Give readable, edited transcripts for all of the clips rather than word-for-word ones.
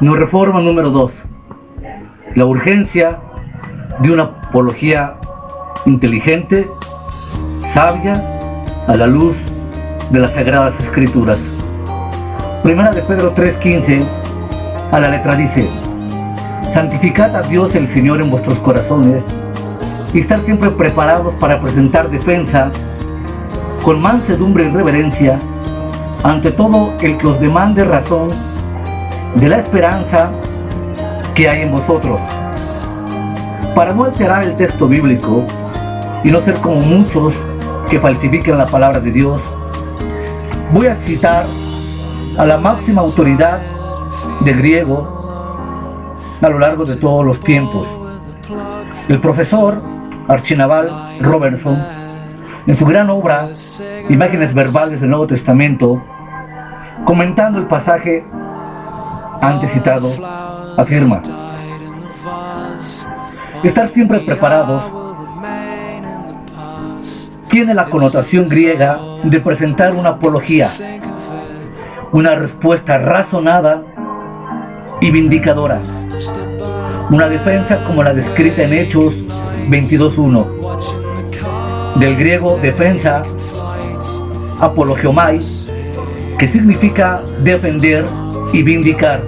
Reforma número 2. La urgencia de una apología inteligente, sabia, a la luz de las Sagradas Escrituras. Primera de Pedro 3:15, a la letra dice: santificad a Dios el Señor en vuestros corazones y estar siempre preparados para presentar defensa con mansedumbre y reverencia ante todo el que os demande razón de la esperanza que hay en vosotros. Para no alterar el texto bíblico y no ser como muchos que falsifican la palabra de Dios, voy a citar a la máxima autoridad de griego a lo largo de todos los tiempos, el profesor Archibald Robertson, en su gran obra Imágenes Verbales del Nuevo Testamento, comentando el pasaje antes citado, afirma: estar siempre preparados tiene la connotación griega de presentar una apología, una respuesta razonada y vindicadora, una defensa como la descrita en Hechos 22:1, del griego defensa, apologiomai, que significa defender y vindicar.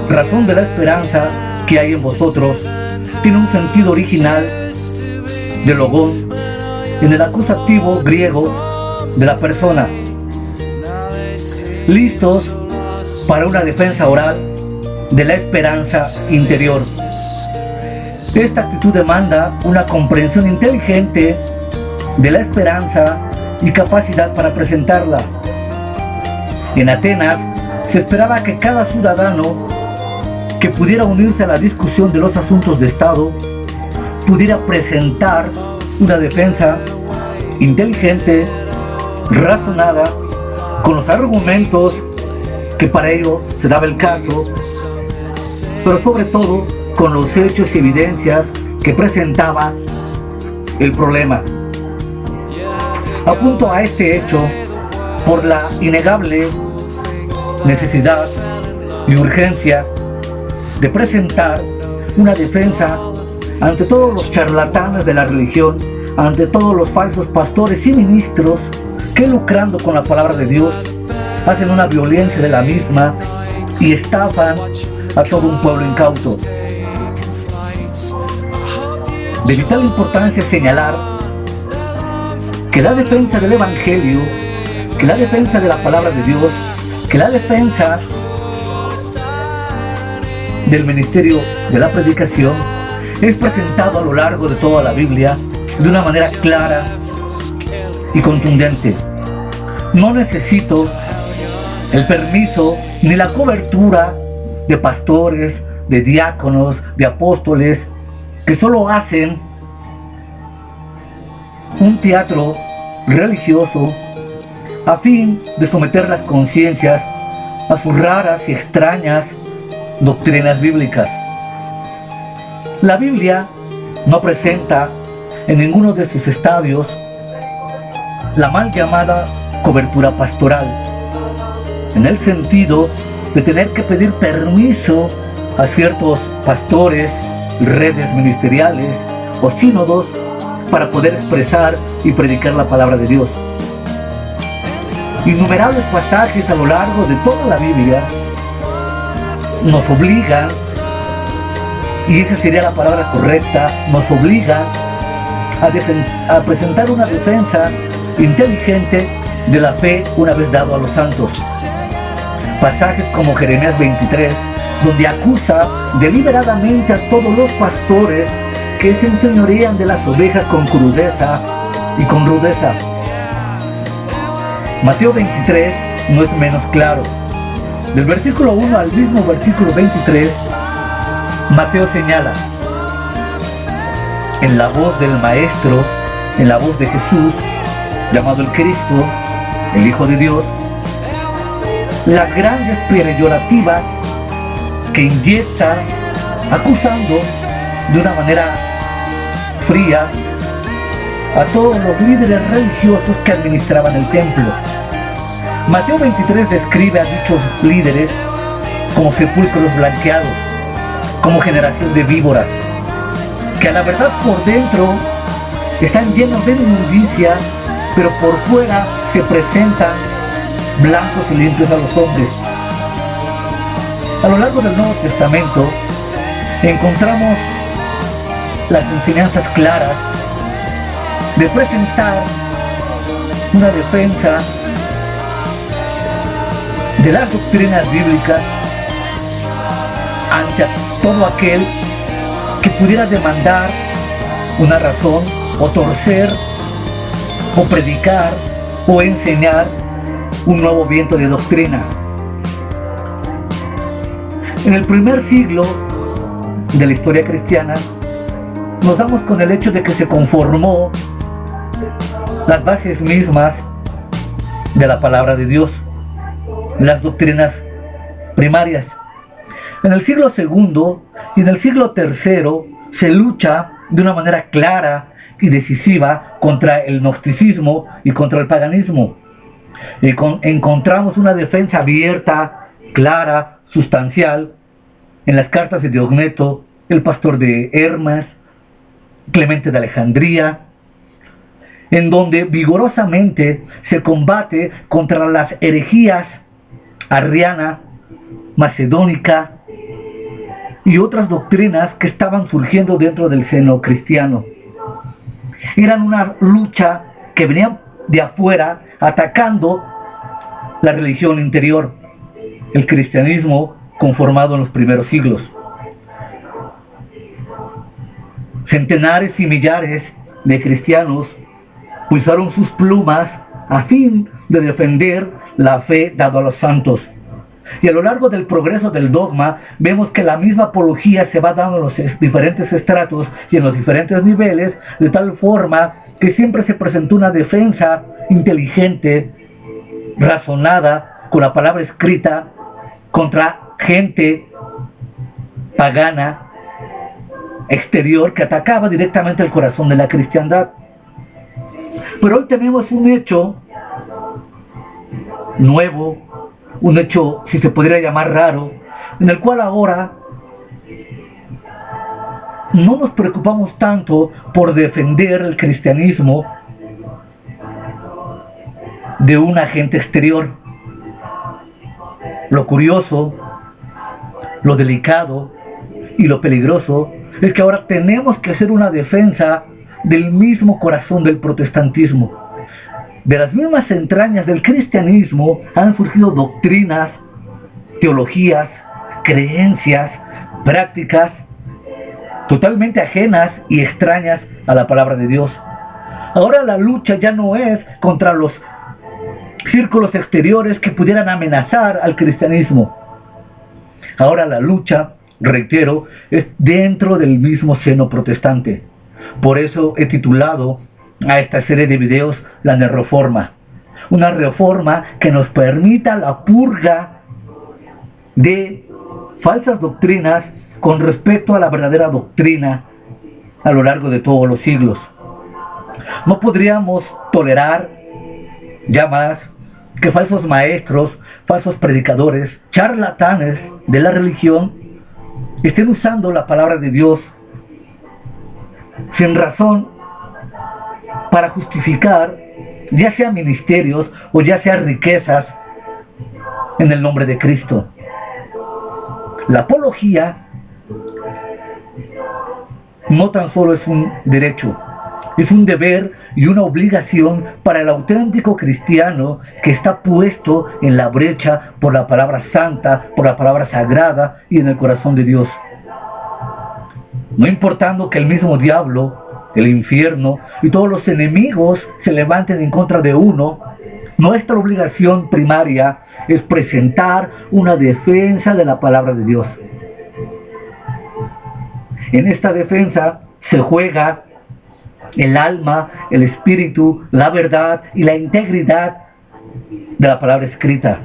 Razón de la esperanza que hay en vosotros tiene un sentido original de logón en el acusativo griego de la persona, listos para una defensa oral de la esperanza interior. Esta actitud demanda una comprensión inteligente de la esperanza y capacidad para presentarla. En Atenas se esperaba que cada ciudadano que pudiera unirse a la discusión de los asuntos de Estado pudiera presentar una defensa inteligente, razonada, con los argumentos que para ello se daba el caso, pero sobre todo con los hechos y evidencias que presentaba el problema. Apunto a este hecho por la innegable necesidad y urgencia de presentar una defensa ante todos los charlatanes de la religión, ante todos los falsos pastores y ministros que, lucrando con la palabra de Dios, hacen una violencia de la misma y estafan a todo un pueblo incauto. De vital importancia señalar que la defensa del Evangelio, que la defensa de la palabra de Dios, que la defensa del ministerio de la predicación es presentado a lo largo de toda la Biblia de una manera clara y contundente. No necesito el permiso ni la cobertura de pastores, de diáconos, de apóstoles, que solo hacen un teatro religioso a fin de someter las conciencias a sus raras y extrañas doctrinas bíblicas. La Biblia no presenta en ninguno de sus estadios la mal llamada cobertura pastoral, en el sentido de tener que pedir permiso a ciertos pastores, redes ministeriales o sínodos para poder expresar y predicar la palabra de Dios. Innumerables pasajes a lo largo de toda la Biblia nos obligan, y esa sería la palabra correcta, nos obligan a presentar una defensa inteligente de la fe una vez dado a los santos. Pasajes como Jeremías 23, donde acusa deliberadamente a todos los pastores que se enseñorean de las ovejas con crudeza y con rudeza. Mateo 23 no es menos claro. Del versículo 1 al mismo versículo 23, Mateo señala: en la voz del Maestro, en la voz de Jesús, llamado el Cristo, el Hijo de Dios, las grandes peyorativas que inyecta, acusando de una manera fría a todos los líderes religiosos que administraban el templo. Mateo 23 describe a dichos líderes como sepulcros blanqueados, como generación de víboras, que a la verdad por dentro están llenos de inmundicia, pero por fuera se presentan blancos y limpios a los hombres. A lo largo del Nuevo Testamento encontramos las enseñanzas claras de presentar una defensa de las doctrinas bíblicas ante todo aquel que pudiera demandar una razón o torcer o predicar o enseñar un nuevo viento de doctrina. En el primer siglo de la historia cristiana nos damos con el hecho de que se conformó las bases mismas de la palabra de Dios, las doctrinas primarias. En el siglo segundo y en el siglo tercero se lucha de una manera clara y decisiva contra el gnosticismo y contra el paganismo. Encontramos una defensa abierta, clara, sustancial en las cartas de Diogneto, el pastor de Hermas, Clemente de Alejandría, en donde vigorosamente se combate contra las herejías arriana, macedónica y otras doctrinas que estaban surgiendo dentro del seno cristiano. Eran una lucha que venía de afuera atacando la religión interior, el cristianismo conformado en los primeros siglos. Centenares y millares de cristianos usaron sus plumas a fin de defender la fe dada a los santos. Y a lo largo del progreso del dogma, vemos que la misma apología se va dando en los diferentes estratos y en los diferentes niveles, de tal forma que siempre se presentó una defensa inteligente, razonada, con la palabra escrita, contra gente pagana, exterior, que atacaba directamente el corazón de la cristiandad. Pero hoy tenemos un hecho nuevo, un hecho, si se pudiera llamar raro, en el cual ahora no nos preocupamos tanto por defender el cristianismo de un agente exterior. Lo curioso, lo delicado y lo peligroso es que ahora tenemos que hacer una defensa del mismo corazón del protestantismo. De las mismas entrañas del cristianismo han surgido doctrinas, teologías, creencias, prácticas totalmente ajenas y extrañas a la palabra de Dios. Ahora la lucha ya no es contra los círculos exteriores que pudieran amenazar al cristianismo. Ahora la lucha, reitero, es dentro del mismo seno protestante. Por eso he titulado a esta serie de videos la Reforma. Una reforma que nos permita la purga de falsas doctrinas con respecto a la verdadera doctrina a lo largo de todos los siglos. No podríamos tolerar ya más que falsos maestros, falsos predicadores, charlatanes de la religión estén usando la palabra de Dios sin razón para justificar ya sea ministerios o ya sea riquezas en el nombre de Cristo. La apología no tan solo es un derecho, es un deber y una obligación para el auténtico cristiano que está puesto en la brecha por la palabra santa, por la palabra sagrada y en el corazón de Dios. No importando que el mismo diablo, el infierno y todos los enemigos se levanten en contra de uno, nuestra obligación primaria es presentar una defensa de la palabra de Dios. En esta defensa se juega el alma, el espíritu, la verdad y la integridad de la palabra escrita,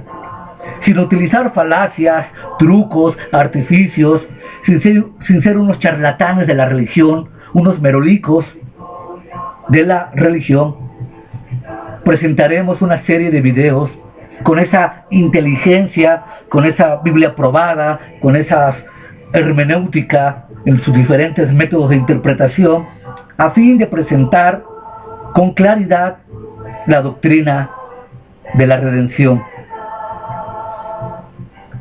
sin utilizar falacias, trucos, artificios, sin ser unos charlatanes de la religión, unos merolicos de la religión. Presentaremos una serie de videos con esa inteligencia, con esa Biblia probada, con esa hermenéutica en sus diferentes métodos de interpretación, a fin de presentar con claridad la doctrina de la redención.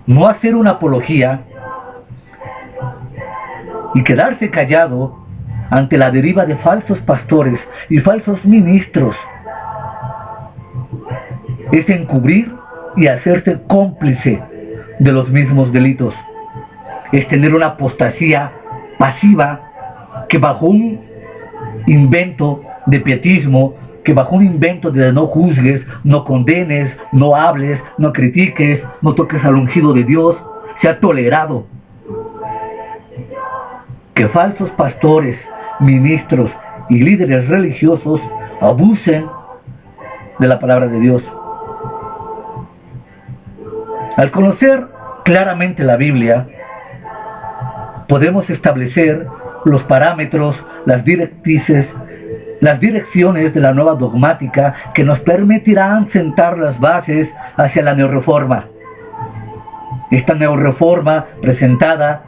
No hacer una apología y quedarse callado ante la deriva de falsos pastores y falsos ministros es encubrir y hacerse cómplice de los mismos delitos. Es tener una apostasía pasiva que bajo un invento de pietismo, que bajo un invento de no juzgues, no condenes, no hables, no critiques, no toques al ungido de Dios, se ha tolerado que falsos pastores, ministros y líderes religiosos abusen de la palabra de Dios. Al conocer claramente la Biblia, podemos establecer los parámetros, las directrices, las direcciones de la nueva dogmática que nos permitirán sentar las bases hacia la neorreforma. Esta neorreforma presentada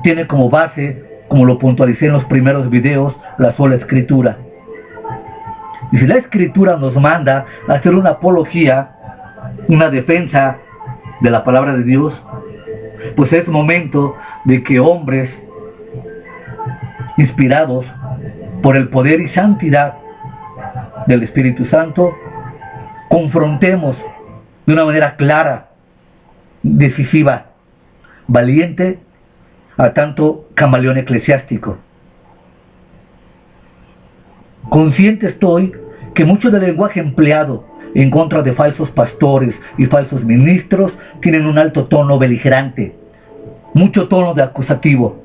tiene como base, como lo puntualicé en los primeros videos, la sola Escritura. Y si la Escritura nos manda a hacer una apología, una defensa de la palabra de Dios, pues es momento de que hombres inspirados por el poder y santidad del Espíritu Santo, confrontemos de una manera clara, decisiva, valiente a tanto camaleón eclesiástico. Consciente estoy que mucho del lenguaje empleado en contra de falsos pastores y falsos ministros tienen un alto tono beligerante, mucho tono de acusativo,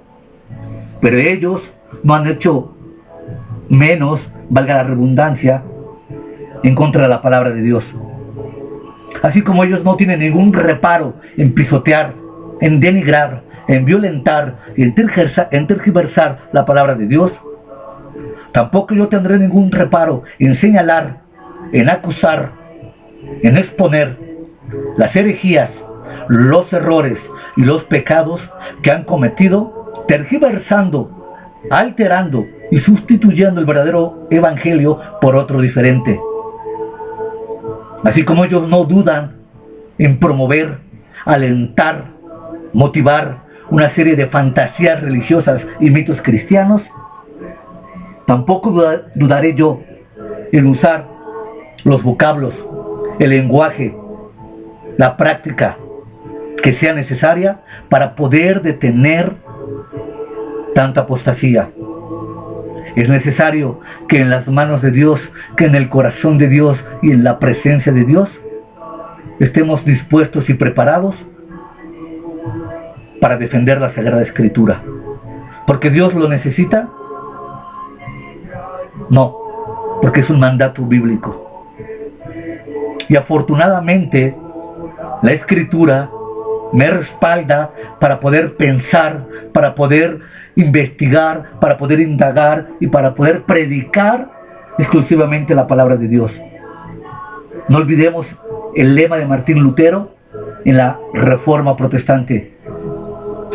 pero ellos no han hecho menos, valga la redundancia, en contra de la palabra de Dios. Así como ellos no tienen ningún reparo en pisotear, en denigrar, en violentar y en tergiversar la palabra de Dios, tampoco yo tendré ningún reparo en señalar, en acusar, en exponer las herejías, los errores y los pecados que han cometido, tergiversando, alterando y sustituyendo el verdadero evangelio por otro diferente. Así como ellos no dudan en promover, alentar, motivar una serie de fantasías religiosas y mitos cristianos, tampoco dudaré yo en usar los vocablos, el lenguaje, la práctica que sea necesaria para poder detener tanta apostasía. Es necesario que en las manos de Dios, que en el corazón de Dios y en la presencia de Dios estemos dispuestos y preparados para defender la Sagrada Escritura. ¿Porque Dios lo necesita? No, porque es un mandato bíblico. Y afortunadamente la Escritura me respalda para poder pensar, para poder investigar, para poder indagar y para poder predicar exclusivamente la palabra de Dios. No olvidemos el lema de Martín Lutero en la Reforma Protestante: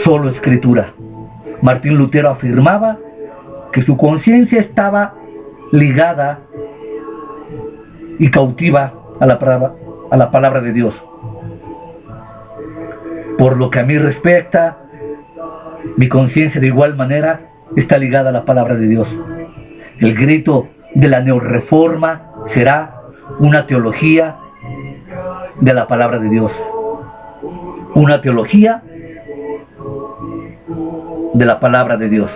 solo Escritura. Martín Lutero afirmaba que su conciencia estaba ligada y cautiva a la palabra de Dios. Por lo que a mí respecta, mi conciencia de igual manera está ligada a la palabra de Dios. El grito de la neorreforma será una teología de la palabra de Dios. Una teología de la palabra de Dios.